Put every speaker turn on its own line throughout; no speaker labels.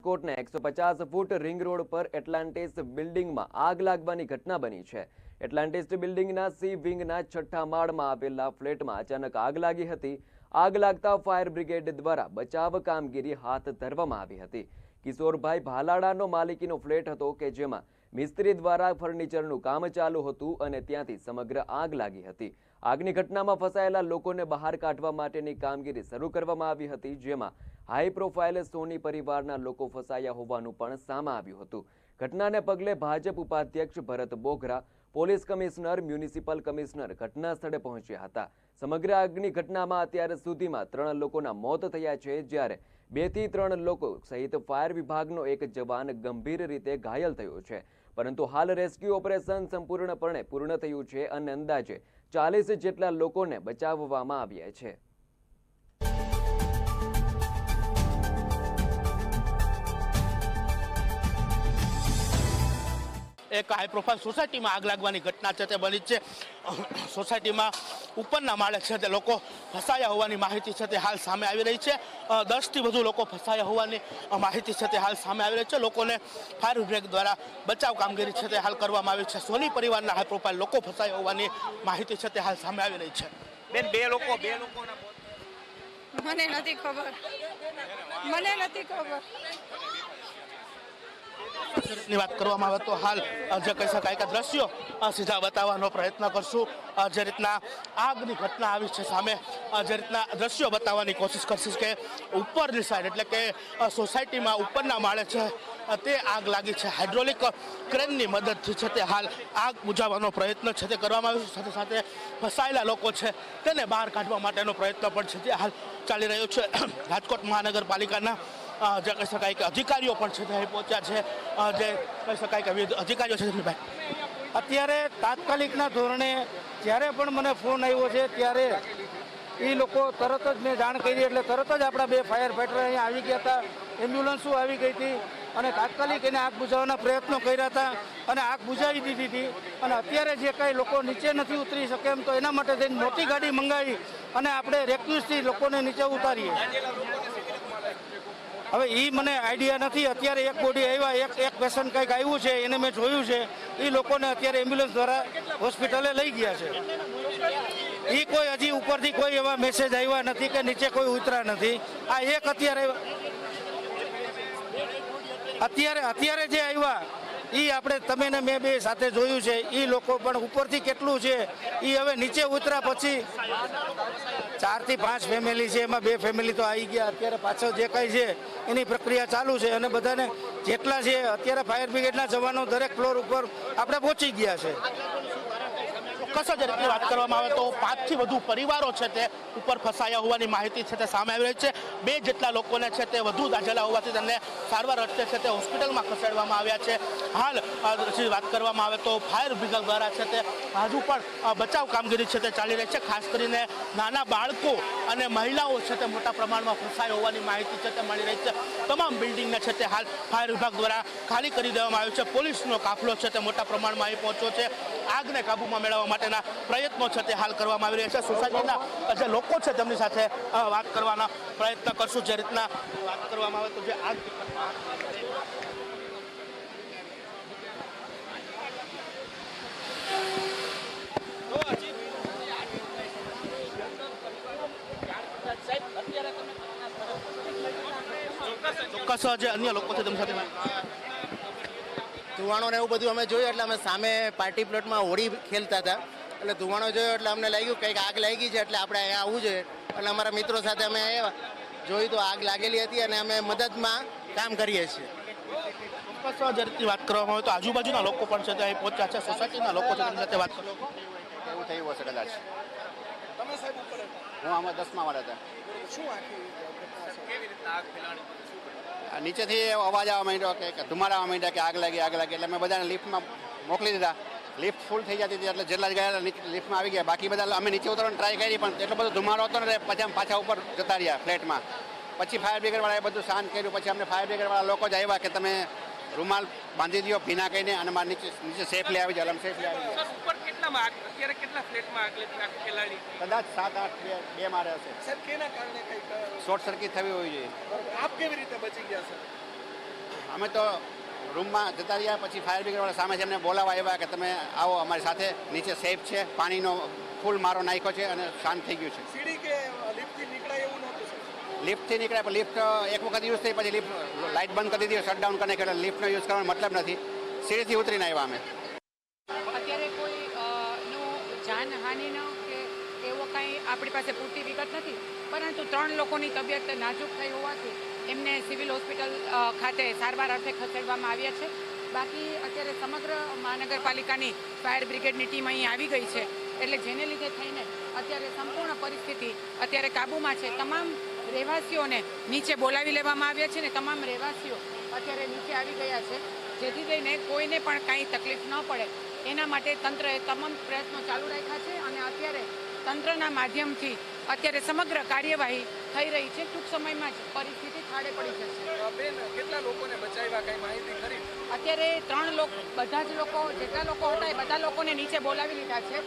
રાજકોટના 150 foot ring road પર Atlantis બિલ્ડિંગમાં આગ લાગવાની ઘટના બની છે। એટલાન્ટિસ બિલ્ડિંગના સી વિંગના 6થા માળમાં આવેલા ફ્લેટમાં અચાનક આગ લાગી હતી। આગ લાગતા ફાયર બ્રિગેડ દ્વારા બચાવ કામગીરી હાથ ધરવામાં આવી હતી। કિશોરભાઈ ભાલાડાનો માલિકીનો ફ્લેટ હતો કે જેમાં મિસ્ત્રી દ્વારા ફર્નિચરનું કામ ચાલુ હતું અને ત્યાંથી સમગ્ર આગ લાગી હતી। આગની ઘટનામાં ફસાયેલા લોકોને બહાર કાઢવા માટેની કામગીરી શરૂ કરવામાં આવી હતી, જેમાં હાઈ પ્રોફાઇલ સોની પરિવારના લોકો ફસાયા હોવાનું પણ સામે આવ્યું હતું। ઘટનાને પગલે ભાજપ ઉપાધ્યક્ષ Bharat Boghara, police commissioner, municipal commissioner ઘટના સ્થળે પહોંચ્યા હતા। સમગ્ર આગની ઘટનામાં અત્યાર સુધીમાં 3 લોકોના મોત થયા છે, જ્યારે 2 થી 3 લોકો સહિત ફાયર વિભાગનો એક જવાન ગંભીર રીતે ઘાયલ થયો છે, પરંતુ હાલ રેસ્ક્યુ ઓપરેશન સંપૂર્ણપણે પૂર્ણ થયું છે અને અંદાજે 40 જેટલા લોકોને બચાવવામાં આવ્યા છે।
एक हाई प्रोफाइल सोसायटी में आग लगवानी घटना है बनी है। सोसायटी में उपरना माळे छे ते लोको फसाया होवानी माहिती छे ते हाल सामे आवी रही है। 10 થી વધુ લોકો फसाया होवानी माहिती छे ते हाल सामे आवी रही है। लोकोने फायर विभाग द्वारा बचाव कामगीरी छे ते हाल करवामां आवी छे। सोनी परिवारना हाई प्रोफाइल लोको फसाया होवानी माहिती छे ते हाल सामे आवी रही है। बेन બે લોકોના
મને નથી ખબર।
ની વાત કરવામાં આવે તો હાલ જે કહી શકાય કે દ્રશ્યો સીધા બતાવવાનો પ્રયત્ન કરશું। જે રીતના આગની ઘટના આવી છે સામે, જે રીતના દ્રશ્યો બતાવવાની કોશિશ કરશું કે ઉપરની સાઈડ એટલે કે સોસાયટીમાં ઉપરના માળે છે તે આગ લાગી છે। હાઇડ્રોલિક ક્રેનની મદદથી છે તે હાલ આગ બુઝાવવાનો પ્રયત્ન છે તે કરવામાં આવ્યો છે। સાથે સાથે ફસાયેલા લોકો છે તેને બહાર કાઢવા માટેનો પ્રયત્ન પણ છે તે હાલ ચાલી રહ્યો છે। રાજકોટ મહાનગરપાલિકાના જે કહી શકાય કે અધિકારીઓ પણ છે તે પહોંચ્યા છે। જે કહી શકાય કે વિવિધ અધિકારીઓ છે
અત્યારે તાત્કાલિકના ધોરણે જ્યારે પણ મને ફોન આવ્યો છે ત્યારે એ લોકો તરત જ મેં જાણ કરી એટલે તરત જ આપણા 2 ફાયર ફાઈટર અહીંયા આવી ગયા હતા। એમ્બ્યુલન્સો આવી ગઈ હતી અને તાત્કાલિક એને આગ બુઝાવવાના પ્રયત્નો કર્યા હતા અને આગ બુઝાવી દીધી હતી। અને અત્યારે જે કાંઈ લોકો નીચે નથી ઉતરી શકે એમ તો એના માટે થઈને મોટી ગાડી મંગાવી અને આપણે રેસ્ક્યુથી લોકોને નીચે ઉતારીએ। હવે એ મને આઈડિયા નથી। અત્યારે એક બોડી આવ્યા, એક પેશન્ટ કંઈક આવ્યું છે એને મેં જોયું છે। એ લોકોને અત્યારે એમ્બ્યુલન્સ દ્વારા હોસ્પિટલે લઈ ગયા છે। એ કોઈ હજી ઉપરથી કોઈ એવા મેસેજ આવ્યા નથી કે નીચે કોઈ ઉતરા નથી। આ એક અત્યારે જે આવ્યા એ આપણે તમે ને મેં 2 સાથે જોયું છે। એ લોકો પણ ઉપરથી કેટલું છે એ હવે નીચે ઉતરા પછી 4 થી 5 ફેમિલી છે, એમાં 2 ફેમિલી તો આવી ગયા। અત્યારે પાછળ જે કંઈ છે એની પ્રક્રિયા ચાલુ છે અને બધાને જેટલા છે અત્યારે ફાયર બ્રિગેડના જવાનો દરેક ફ્લોર ઉપર આપણે પહોંચી ગયા છે।
ચોક્કસ જ રીતે વાત કરવામાં આવે તો 5 થી વધુ પરિવારો છે તે ઉપર ફસાયા હોવાની માહિતી છે તે સામે આવી રહી છે। 2 જેટલા લોકોને છે તે વધુ દાઝેલા હોવાથી તેમને સારવાર અર્થે છે તે હોસ્પિટલમાં ખસેડવામાં આવ્યા છે। હાલ વાત કરવામાં આવે તો ફાયર વિભાગ દ્વારા છે તે હજુ પણ બચાવ કામગીરી છે તે ચાલી રહી છે। ખાસ કરીને નાના બાળકો અને મહિલાઓ છે તે મોટા પ્રમાણમાં ફસાયા હોવાની માહિતી છે તે મળી રહી છે। તમામ બિલ્ડિંગને છે તે હાલ ફાયર વિભાગ દ્વારા ખાલી કરી દેવામાં આવ્યો છે। પોલીસનો કાફલો છે તે મોટા પ્રમાણમાં અહીં પહોંચ્યો છે। આગને કાબૂમાં મેળવવા માટેના પ્રયત્નો છે તે હાલ કરવામાં આવી રહ્યા છે। સોસાયટીના જે લોકો છે તેમની સાથે વાત કરવાના પ્રયત્ન કરશું। જે રીતના વાત કરવામાં આવે તો જે આગ ચોક્કસ જે અન્ય લોકો છે તેમની સાથે
ધુવાણો ને એવું બધું અમે જોયું એટલે અમે સામે પાર્ટી પ્લોટમાં હોળી ખેલતા હતા એટલે ધુવાણો જોયો એટલે અમને લાગ્યું કંઈક આગ લાગી છે એટલે આપણે અહીંયા આવવું જોઈએ। એટલે અમારા મિત્રો સાથે અમે આવ્યા, જોયું તો આગ લાગેલી હતી અને અમે મદદમાં કામ કરીએ છીએ।
ચોક્કસ જે રીતે વાત કરવામાં આવે તો આજુબાજુના લોકો પણ છે તે અહીં પહોંચ્યા છે। સોસાયટીના લોકો છે તેમની સાથે વાત કરો।
એવું થયું હશે કદાચ। હું આમાં 10મા વાળા હતા। નીચેથી અવાજ આવવા માંડ્યો કે ધુમાડા આવવા માંડ્યા કે આગ લાગી એટલે અમે બધાને લિફ્ટમાં મોકલી દીધા। લિફ્ટ ફૂલ થઈ જતી હતી એટલે જેટલા જ ગયા લિફ્ટમાં આવી ગયા। બાકી બધા અમે નીચે ઉતરવાની ટ્રાય કરી પણ એટલો બધો ધુમાડો હતો ને પછી પાછા ઉપર જતા રહ્યા ફ્લેટમાં। પછી ફાયર બ્રિગેડવાળાએ બધું શાંત કર્યું। પછી અમને ફાયર બ્રિગેડવાળા લોકો જ આવ્યા કે તમે રૂમાલ બાંધી દો ભીના કહીને અને મારે નીચે સેફલી આવી જાય। સેફલી આવી
અત્યારે કેટલા ફ્લેટમાં આગ લાગી ખેલાડી?
કદાચ 7, 8, 2 મારે હશે।
સર કેના કારણે કઈ
શોર્ટ સર્કિટ થવી હોવી જોઈએ।
આપ કેવી રીતે બચી ગયા સર?
અમે તો રૂમમાં જતા રહ્યા, પછી ફાયર બ્રિગેડવાળા સામે એમને બોલાવવા આવ્યા કે તમે આવો અમારી સાથે, નીચે સેફ છે, પાણીનો ફૂલ મારો નાખ્યો છે અને શાંત થઈ ગયું છે.
સીડી કે લિફ્ટથી નીકળાય એવું નહોતું સર?
લિફ્ટથી નીકળ્યા પણ લિફ્ટ એક વખત યુઝ થઈ, પછી લિફ્ટ લાઇટ બંધ કરી દીધી, શટડાઉન કરીને એટલે લિફ્ટનો યુઝ કરવાનો મતલબ નથી. સીડીથી ઉતરીને આવ્યા અમે.
અત્યારે કોઈ જાનહાનિનો કે એવો કાંઈ આપણી પાસે પૂરતી વિગત નથી, પરંતુ 3 લોકોની તબિયત નાજુક થઈ હોવાથી એમને સિવિલ હોસ્પિટલ ખાતે સારવાર અર્થે ખસેડવામાં આવ્યા છે. બાકી અત્યારે સમગ્ર મહાનગરપાલિકાની ફાયર બ્રિગેડની ટીમ અહીં આવી ગઈ છે, એટલે જેને લીધે થઈને અત્યારે સંપૂર્ણ પરિસ્થિતિ અત્યારે કાબૂમાં છે. તમામ રહેવાસીઓને નીચે બોલાવી લેવામાં આવ્યા છે ને તમામ રહેવાસીઓ અત્યારે નીચે આવી ગયા છે, જેથી કરીને કોઈને પણ કાંઈ તકલીફ ન પડે એના માટે તંત્રએ તમામ પ્રયત્નો ચાલુ રાખ્યા છે અને અત્યારે તંત્રના માધ્યમથી અત્યારે સમગ્ર કાર્યવાહી થઈ રહી છે. ટૂંક સમયમાં જ પરિસ્થિતિ થાળે પડી જશે.
બેન, કેટલા લોકોને બચાવ્યા, કઈ માહિતી ખરી?
અત્યારે 3 લોકો, બધા જ લોકો, જેટલા લોકો હતા એ બધા લોકોને નીચે બોલાવી લીધા છે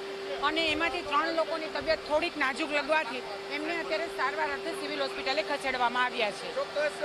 અને એમાંથી 3 લોકોની તબિયત થોડીક નાજુક લાગવાથી એમને અત્યારે સારવાર અર્થે સિવિલ હોસ્પિટલે ખસેડવામાં આવ્યા છે.
ચોક્કસ